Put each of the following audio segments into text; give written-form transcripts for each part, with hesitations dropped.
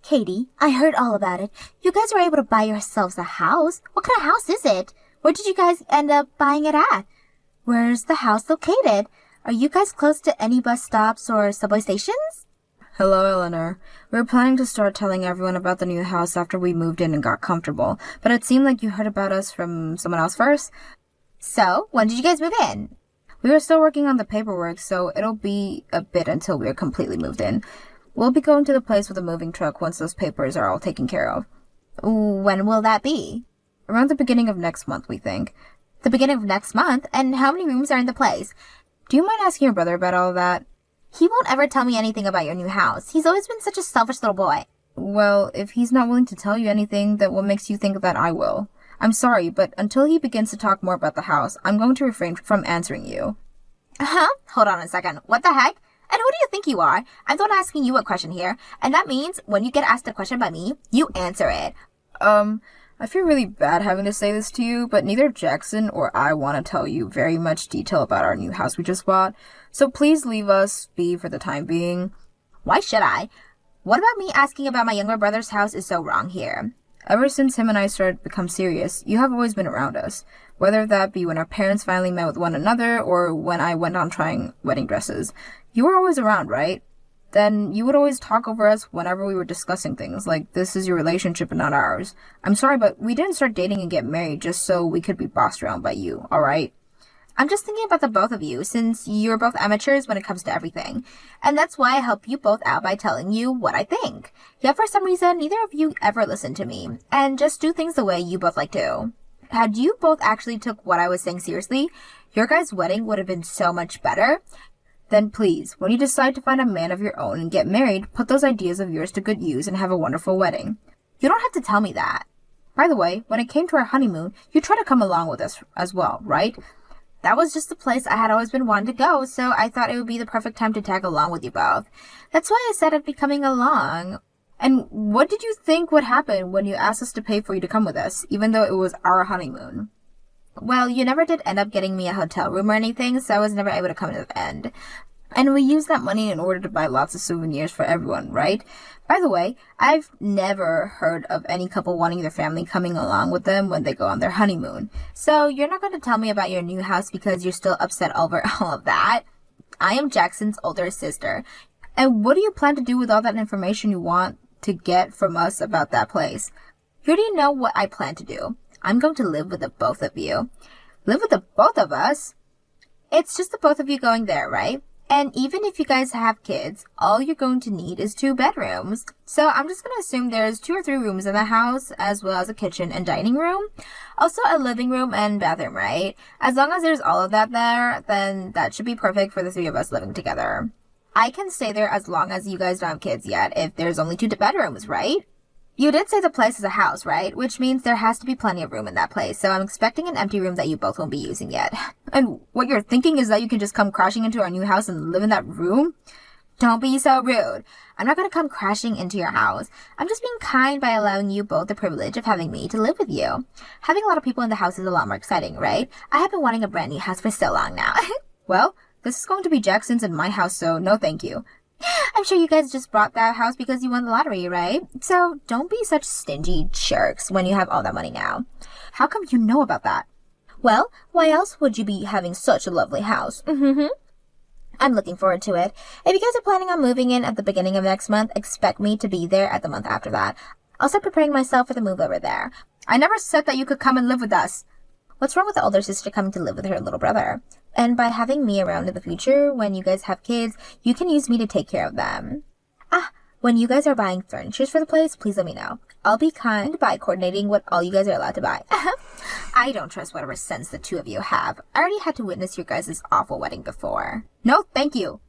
Katie, I heard all about it. You guys were able to buy yourselves a house. What kind of house is it? Where did you guys end up buying it at? Where's the house located? Are you guys close to any bus stops or subway stations? Hello, Eleanor. We were planning to start telling everyone about the new house after we moved in and got comfortable, but it seemed like you heard about us from someone else first. So, when did you guys move in? We were still working on the paperwork, so it'll be a bit until we're completely moved in. We'll be going to the place with a moving truck once those papers are all taken care of. When will that be? Around the beginning of next month, we think. The beginning of next month? And how many rooms are in the place? Do you mind asking your brother about all that? He won't ever tell me anything about your new house. He's always been such a selfish little boy. Well, if he's not willing to tell you anything, then what makes you think that I will? I'm sorry, but until he begins to talk more about the house, I'm going to refrain from answering you. Huh? Hold on a second. What the heck? And who do you think you are? I'm the one asking you a question here, and that means when you get asked a question by me, you answer it. I feel really bad having to say this to you, but neither Jackson or I want to tell you very much detail about our new house we just bought, so please leave us be for the time being. Why should I? What about me asking about my younger brother's house is so wrong here? Ever since him and I started to become serious, you have always been around us, whether that be when our parents finally met with one another or when I went on trying wedding dresses. You were always around, right? Then you would always talk over us whenever we were discussing things, like this is your relationship and not ours. I'm sorry, but we didn't start dating and get married just so we could be bossed around by you, alright? I'm just thinking about the both of you, since you're both amateurs when it comes to everything. And that's why I help you both out by telling you what I think. Yet for some reason, neither of you ever listen to me, and just do things the way you both like to. Had you both actually took what I was saying seriously, your guys' wedding would have been so much better. Then please, when you decide to find a man of your own and get married, put those ideas of yours to good use and have a wonderful wedding. You don't have to tell me that. By the way, when it came to our honeymoon, you tried to come along with us as well, right? That was just the place I had always been wanting to go, so I thought it would be the perfect time to tag along with you both. That's why I said I'd be coming along. And what did you think would happen when you asked us to pay for you to come with us, even though it was our honeymoon? Well, you never did end up getting me a hotel room or anything, so I was never able to come to the end. And we used that money in order to buy lots of souvenirs for everyone, right? By the way, I've never heard of any couple wanting their family coming along with them when they go on their honeymoon. So you're not going to tell me about your new house because you're still upset over all of that? I am Jackson's older sister. And what do you plan to do with all that information you want to get from us about that place? You already know what I plan to do. I'm going to live with the both of you. Live with the both of us? It's just the both of you going there, right? And even if you guys have kids, all you're going to need is 2 bedrooms. So I'm just going to assume there's 2 or 3 rooms in the house, as well as a kitchen and dining room. Also a living room and bathroom, right? As long as there's all of that there, then that should be perfect for the 3 of us living together. I can stay there as long as you guys don't have kids yet, if there's only 2 bedrooms, right? You did say the place is a house, right? Which means there has to be plenty of room in that place, so I'm expecting an empty room that you both won't be using yet. And what you're thinking is that you can just come crashing into our new house and live in that room? Don't be so rude. I'm not going to come crashing into your house. I'm just being kind by allowing you both the privilege of having me to live with you. Having a lot of people in the house is a lot more exciting, right? I have been wanting a brand new house for so long now. Well, this is going to be Jackson's and my house, so no thank you. I'm sure you guys just bought that house because you won the lottery, right? So don't be such stingy jerks when you have all that money now. How come you know about that? Well, why else would you be having such a lovely house? I'm looking forward to it. If you guys are planning on moving in at the beginning of next month, expect me to be there at the month after that. I'll start preparing myself for the move over there. I never said that you could come and live with us. What's wrong with the older sister coming to live with her little brother? And by having me around in the future, when you guys have kids, you can use me to take care of them. When you guys are buying furniture for the place, please let me know. I'll be kind by coordinating what all you guys are allowed to buy. I don't trust whatever sense the 2 of you have. I already had to witness your guys' awful wedding before. No, thank you.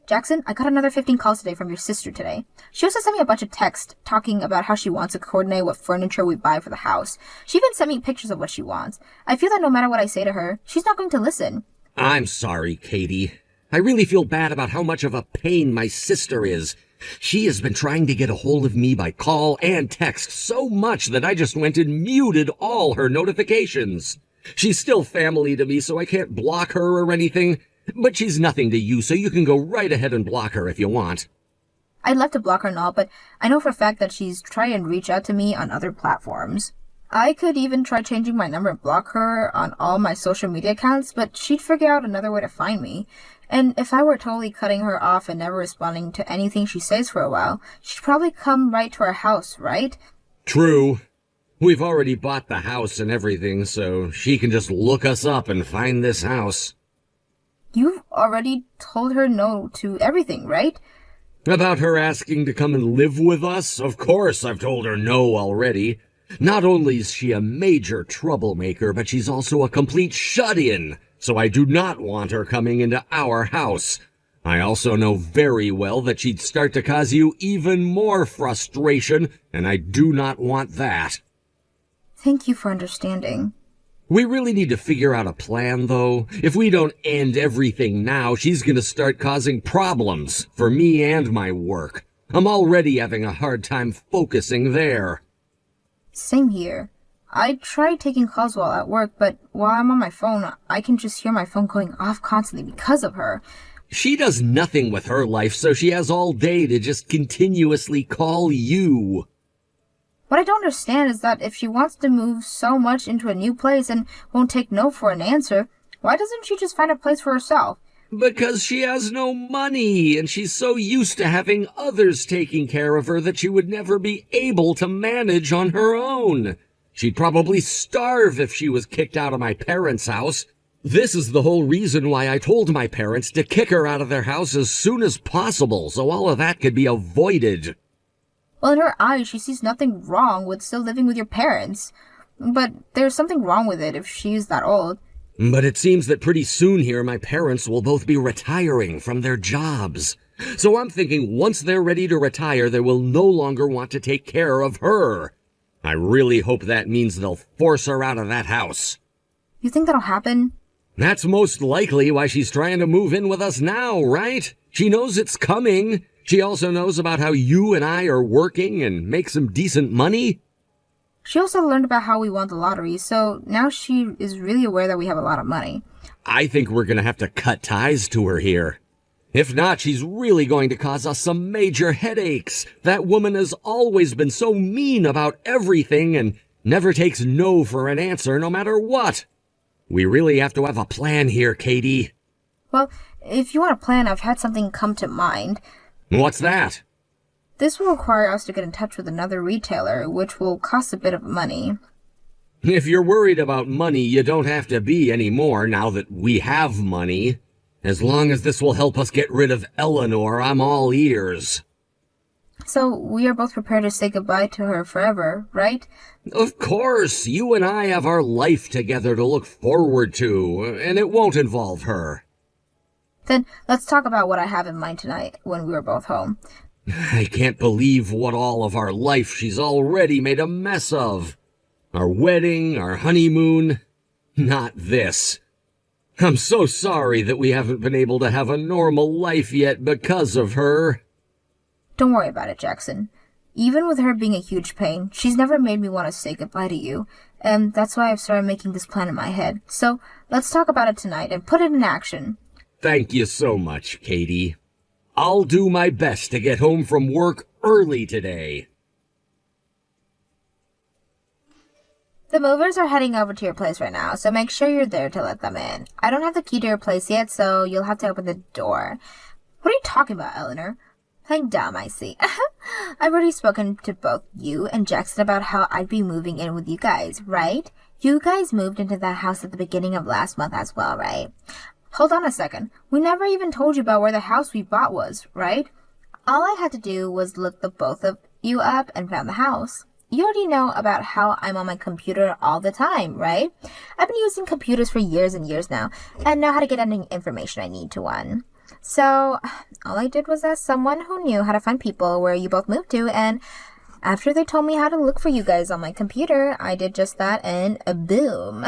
Jackson, I got another 15 calls today from your sister today. She also sent me a bunch of texts talking about how she wants to coordinate what furniture we buy for the house. She even sent me pictures of what she wants. I feel that no matter what I say to her, she's not going to listen. I'm sorry, Katie. I really feel bad about how much of a pain my sister is. She has been trying to get a hold of me by call and text so much that I just went and muted all her notifications. She's still family to me, so I can't block her or anything. But she's nothing to you, so you can go right ahead and block her if you want. I'd love to block her and all, but I know for a fact that she's trying to reach out to me on other platforms. I could even try changing my number and block her on all my social media accounts, but she'd figure out another way to find me. And if I were totally cutting her off and never responding to anything she says for a while, she'd probably come right to our house, right? True. We've already bought the house and everything, so she can just look us up and find this house. You've already told her no to everything, right? About her asking to come and live with us? Of course I've told her no already. Not only is she a major troublemaker, but she's also a complete shut-in, so I do not want her coming into our house. I also know very well that she'd start to cause you even more frustration, and I do not want that. Thank you for understanding. We really need to figure out a plan, though. If we don't end everything now, she's gonna start causing problems for me and my work. I'm already having a hard time focusing there. Same here. I try taking calls while at work, but while I'm on my phone, I can just hear my phone going off constantly because of her. She does nothing with her life, so she has all day to just continuously call you. What I don't understand is that if she wants to move so much into a new place and won't take no for an answer, why doesn't she just find a place for herself? Because she has no money, and she's so used to having others taking care of her that she would never be able to manage on her own. She'd probably starve if she was kicked out of my parents' house. This is the whole reason why I told my parents to kick her out of their house as soon as possible, so all of that could be avoided. Well, in her eyes, she sees nothing wrong with still living with your parents. But there's something wrong with it if she's that old. But it seems that pretty soon here my parents will both be retiring from their jobs. So I'm thinking once they're ready to retire, they will no longer want to take care of her. I really hope that means they'll force her out of that house. You think that'll happen? That's most likely why she's trying to move in with us now, right? She knows it's coming. She also knows about how you and I are working and make some decent money. She also learned about how we won the lottery, so now she is really aware that we have a lot of money. I think we're gonna have to cut ties to her here. If not, she's really going to cause us some major headaches. That woman has always been so mean about everything and never takes no for an answer no matter what. We really have to have a plan here, Katie. Well, if you want a plan, I've had something come to mind. What's that? This will require us to get in touch with another retailer, which will cost a bit of money. If you're worried about money, you don't have to be anymore now that we have money. As long as this will help us get rid of Eleanor, I'm all ears. So we are both prepared to say goodbye to her forever, right? Of course, you and I have our life together to look forward to, and it won't involve her. Then let's talk about what I have in mind tonight when we are both home. I can't believe what all of our life she's already made a mess of. Our wedding, our honeymoon, not this. I'm so sorry that we haven't been able to have a normal life yet because of her. Don't worry about it, Jackson. Even with her being a huge pain, she's never made me want to say goodbye to you, and that's why I've started making this plan in my head. So let's talk about it tonight and put it in action. Thank you so much, Katie. I'll do my best to get home from work early today. The movers are heading over to your place right now, so make sure you're there to let them in. I don't have the key to your place yet, so you'll have to open the door. What are you talking about, Eleanor? Playing dumb, I see. I've already spoken to both you and Jackson about how I'd be moving in with you guys, right? You guys moved into that house at the beginning of last month as well, right? Hold on a second. We never even told you about where the house we bought was, right? All I had to do was look the both of you up and found the house. You already know about how I'm on my computer all the time, right? I've been using computers for years and years now and know how to get any information I need to one. So all I did was ask someone who knew how to find people where you both moved to, and after they told me how to look for you guys on my computer, I did just that, and boom.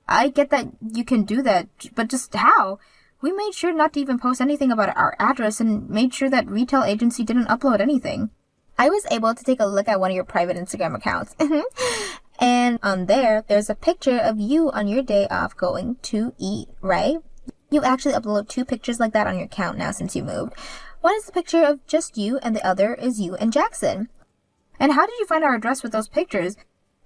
I get that you can do that, but just how? We made sure not to even post anything about our address and made sure that retail agency didn't upload anything. I was able to take a look at one of your private Instagram accounts. And on there's a picture of you on your day off going to eat, right? You actually upload 2 pictures like that on your account now since you moved. One is the picture of just you and the other is you and Jackson. And how did you find our address with those pictures?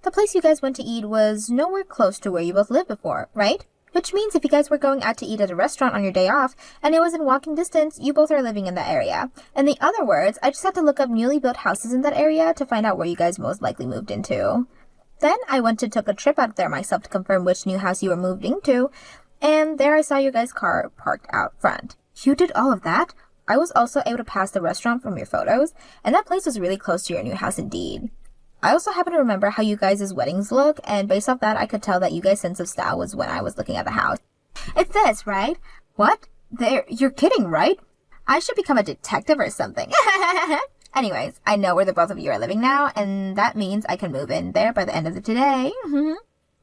The place you guys went to eat was nowhere close to where you both lived before, right? Which means if you guys were going out to eat at a restaurant on your day off, and it was in walking distance, you both are living in that area. In the other words, I just had to look up newly built houses in that area to find out where you guys most likely moved into. Then I went and took a trip out there myself to confirm which new house you were moved into, and there I saw your guys' car parked out front. You did all of that? I was also able to pass the restaurant from your photos, and that place was really close to your new house indeed. I also happen to remember how you guys' weddings look, and based off that, I could tell that you guys' sense of style was when I was looking at the house. It's this, right? What? You're kidding, right? I should become a detective or something. Anyways, I know where the both of you are living now, and that means I can move in there by the end of the day.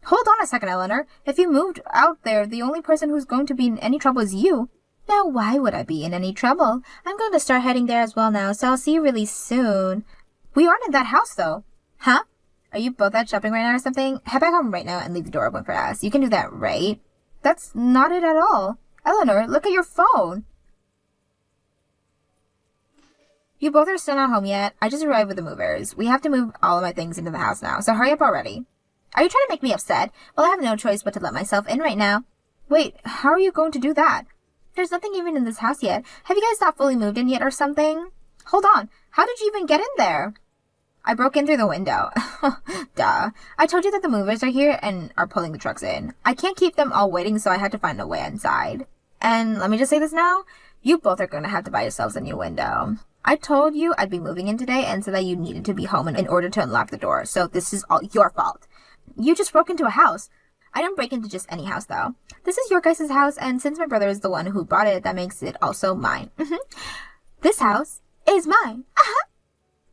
Hold on a second, Eleanor. If you moved out there, the only person who's going to be in any trouble is you. Now, why would I be in any trouble? I'm going to start heading there as well now, so I'll see you really soon. We aren't in that house, though. Huh? Are you both out shopping right now or something? Head back home right now and leave the door open for us. You can do that, right? That's not it at all. Eleanor, look at your phone. You both are still not home yet. I just arrived with the movers. We have to move all of my things into the house now, so hurry up already. Are you trying to make me upset? Well, I have no choice but to let myself in right now. Wait, how are you going to do that? There's nothing even in this house yet. Have you guys not fully moved in yet or something? Hold on. How did you even get in there? I broke in through the window. Duh. I told you that the movers are here and are pulling the trucks in. I can't keep them all waiting, so I had to find a way inside. And let me just say this now. You both are going to have to buy yourselves a new window. I told you I'd be moving in today and said that you needed to be home in order to unlock the door, so this is all your fault. You just broke into a house. I didn't break into just any house, though. This is your guys' house, and since my brother is the one who bought it, that makes it also mine. This house is mine.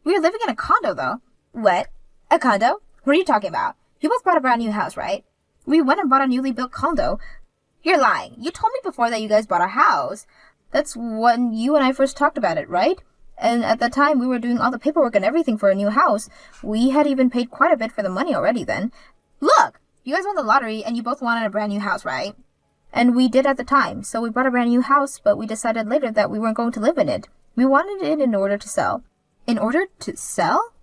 We are living in a condo, though. What? A condo? What are you talking about? You both bought a brand new house, right? We went and bought a newly built condo. You're lying. You told me before that you guys bought a house. That's when you and I first talked about it, right? And at the time, we were doing all the paperwork and everything for a new house. We had even paid quite a bit for the money already then. Look! You guys won the lottery, and you both wanted a brand new house, right? And we did at the time, so we bought a brand new house, but we decided later that we weren't going to live in it. We wanted it in order to sell. In order to sell?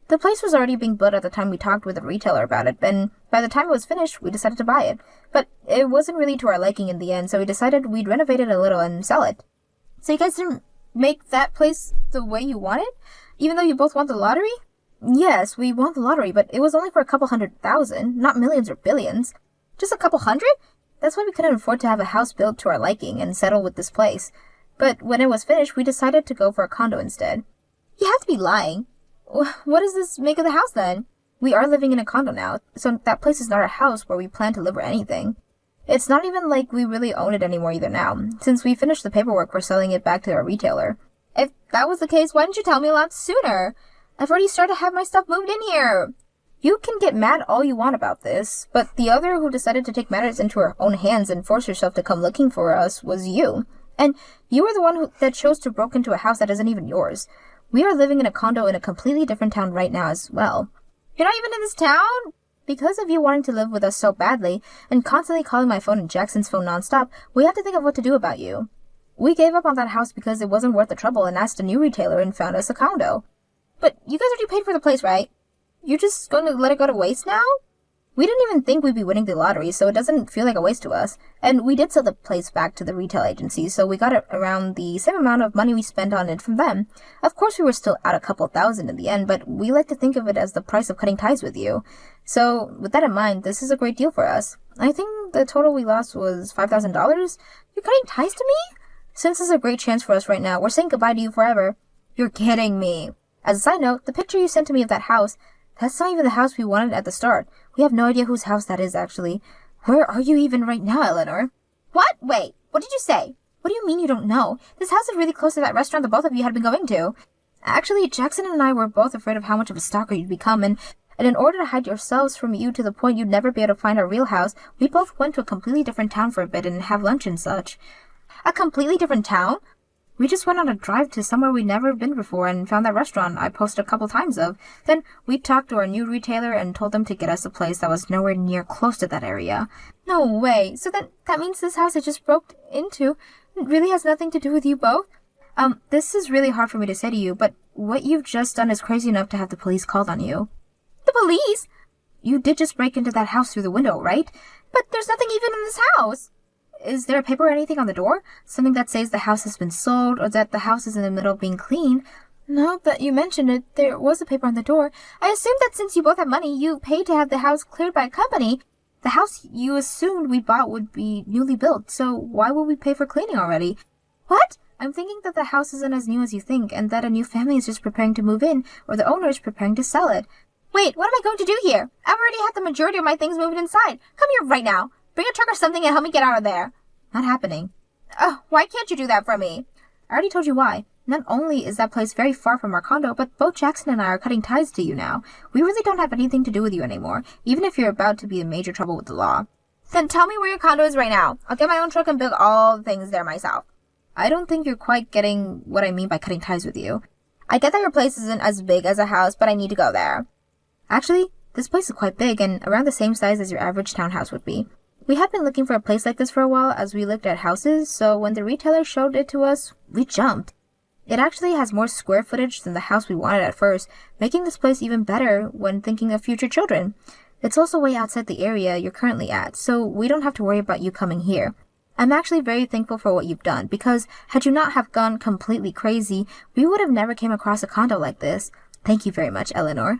The place was already being built at the time we talked with the retailer about it, and by the time it was finished, we decided to buy it. But it wasn't really to our liking in the end, so we decided we'd renovate it a little and sell it. So you guys didn't make that place the way you wanted? Even though you both won the lottery? Yes, we won the lottery, but it was only for a couple 100,000, not millions or billions. Just a couple hundred? That's why we couldn't afford to have a house built to our liking and settle with this place. But when it was finished, we decided to go for a condo instead. You have to be lying. What does this make of the house then? We are living in a condo now, so that place is not our house where we plan to live or anything. It's not even like we really own it anymore either now. Since we finished the paperwork for selling it back to our retailer. If that was the case, why didn't you tell me a lot sooner? I've already started to have my stuff moved in here. You can get mad all you want about this, but the other who decided to take matters into her own hands and force herself to come looking for us was you. And you were the one that chose to break into a house that isn't even yours. We are living in a condo in a completely different town right now as well. You're not even in this town? Because of you wanting to live with us so badly and constantly calling my phone and Jackson's phone nonstop, we had to think of what to do about you. We gave up on that house because it wasn't worth the trouble and asked a new retailer and found us a condo. But you guys already paid for the place, right? You're just going to let it go to waste now? We didn't even think we'd be winning the lottery, so it doesn't feel like a waste to us. And we did sell the place back to the retail agency, so we got around the same amount of money we spent on it from them. Of course, we were still out a couple thousand in the end, but we like to think of it as the price of cutting ties with you. So, with that in mind, this is a great deal for us. I think the total we lost was $5,000. You're cutting ties to me? Since this is a great chance for us right now, we're saying goodbye to you forever. You're kidding me. As a side note, the picture you sent to me of that house, that's not even the house we wanted at the start. We have no idea whose house that is, actually. Where are you even right now, Eleanor? What? Wait, what did you say? What do you mean you don't know? This house is really close to that restaurant the both of you had been going to. Actually, Jackson and I were both afraid of how much of a stalker you'd become, and in order to hide yourselves from you to the point you'd never be able to find our real house, we both went to a completely different town for a bit and have lunch and such. A completely different town? We just went on a drive to somewhere we'd never been before and found that restaurant I posted a couple times of. Then we talked to our new retailer and told them to get us a place that was nowhere near close to that area. No way. So that means this house I just broke into really has nothing to do with you both? This is really hard for me to say to you, but what you've just done is crazy enough to have the police called on you. The police? You did just break into that house through the window, right? But there's nothing even in this house. Is there a paper or anything on the door? Something that says the house has been sold or that the house is in the middle of being cleaned? Now that you mention it, there was a paper on the door. I assumed that since you both have money, you paid to have the house cleared by a company. The house you assumed we bought would be newly built, so why would we pay for cleaning already? What? I'm thinking that the house isn't as new as you think, and that a new family is just preparing to move in, or the owner is preparing to sell it. Wait, what am I going to do here? I've already had the majority of my things moved inside. Come here right now. Bring a truck or something and help me get out of there. Not happening. Why can't you do that for me? I already told you why. Not only is that place very far from our condo, but both Jackson and I are cutting ties to you now. We really don't have anything to do with you anymore, even if you're about to be in major trouble with the law. Then tell me where your condo is right now. I'll get my own truck and build all the things there myself. I don't think you're quite getting what I mean by cutting ties with you. I get that your place isn't as big as a house, but I need to go there. Actually, this place is quite big and around the same size as your average townhouse would be. We had been looking for a place like this for a while as we looked at houses, so when the retailer showed it to us, we jumped. It actually has more square footage than the house we wanted at first, making this place even better when thinking of future children. It's also way outside the area you're currently at, so we don't have to worry about you coming here. I'm actually very thankful for what you've done, because had you not have gone completely crazy, we would have never came across a condo like this. Thank you very much, Eleanor.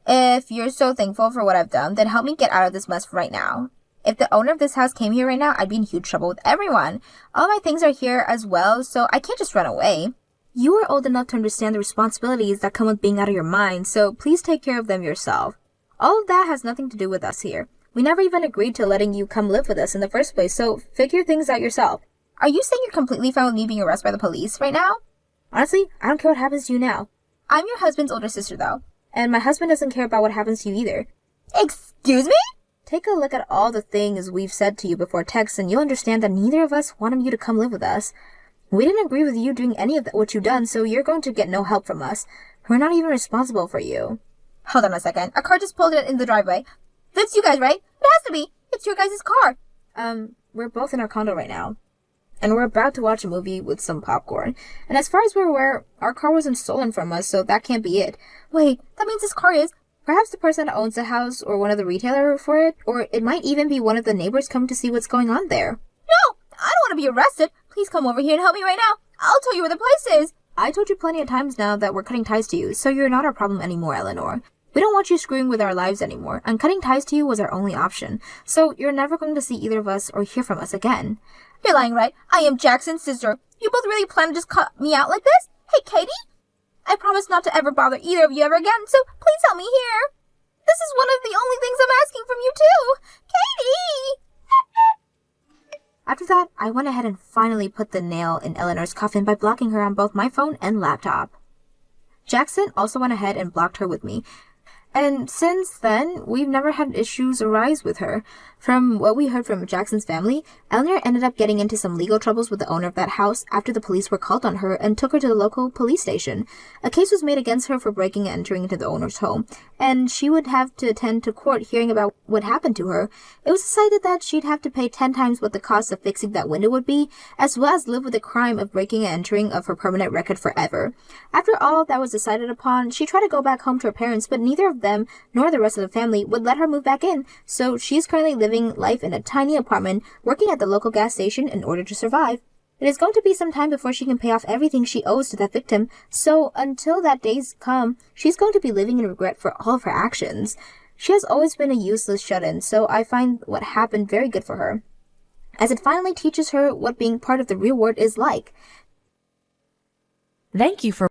If you're so thankful for what I've done, then help me get out of this mess right now. If the owner of this house came here right now, I'd be in huge trouble with everyone. All my things are here as well, so I can't just run away. You are old enough to understand the responsibilities that come with being out of your mind, so please take care of them yourself. All of that has nothing to do with us here. We never even agreed to letting you come live with us in the first place, so figure things out yourself. Are you saying you're completely fine with me being arrested by the police right now? Honestly, I don't care what happens to you now. I'm your husband's older sister, though. And my husband doesn't care about what happens to you either. Excuse me? Take a look at all the things we've said to you before text, and you'll understand that neither of us wanted you to come live with us. We didn't agree with you doing any of what you've done, so you're going to get no help from us. We're not even responsible for you. Hold on a second. A car just pulled in the driveway. That's you guys, right? It has to be. It's your guys' car. We're both in our condo right now. And we're about to watch a movie with some popcorn. And as far as we're aware, our car wasn't stolen from us, so that can't be it. Wait, that means this car is... Perhaps the person that owns the house or one of the retailers for it, or it might even be one of the neighbors come to see what's going on there. No! I don't want to be arrested. Please come over here and help me right now. I'll tell you where the place is. I told you plenty of times now that we're cutting ties to you, so you're not our problem anymore, Eleanor. We don't want you screwing with our lives anymore, and cutting ties to you was our only option, so you're never going to see either of us or hear from us again. You're lying, right? I am Jackson's sister. You both really plan to just cut me out like this? Hey, Katie? I promise not to ever bother either of you ever again, so please help me here. This is one of the only things I'm asking from you, too. Katie! After that, I went ahead and finally put the nail in Eleanor's coffin by blocking her on both my phone and laptop. Jackson also went ahead and blocked her with me. And since then, we've never had issues arise with her. From what we heard from Jackson's family, Eleanor ended up getting into some legal troubles with the owner of that house after the police were called on her and took her to the local police station. A case was made against her for breaking and entering into the owner's home, and she would have to attend to court hearing about what happened to her. It was decided that she'd have to pay 10 times what the cost of fixing that window would be, as well as live with the crime of breaking and entering of her permanent record forever. After all that was decided upon, she tried to go back home to her parents, but neither of them nor the rest of the family would let her move back in, so she's currently living life in a tiny apartment, working at the local gas station in order to survive. It is going to be some time before she can pay off everything she owes to that victim, so until that day's come, she's going to be living in regret for all of her actions. She has always been a useless shut-in, so I find what happened very good for her, as it finally teaches her what being part of the real world is like. Thank you for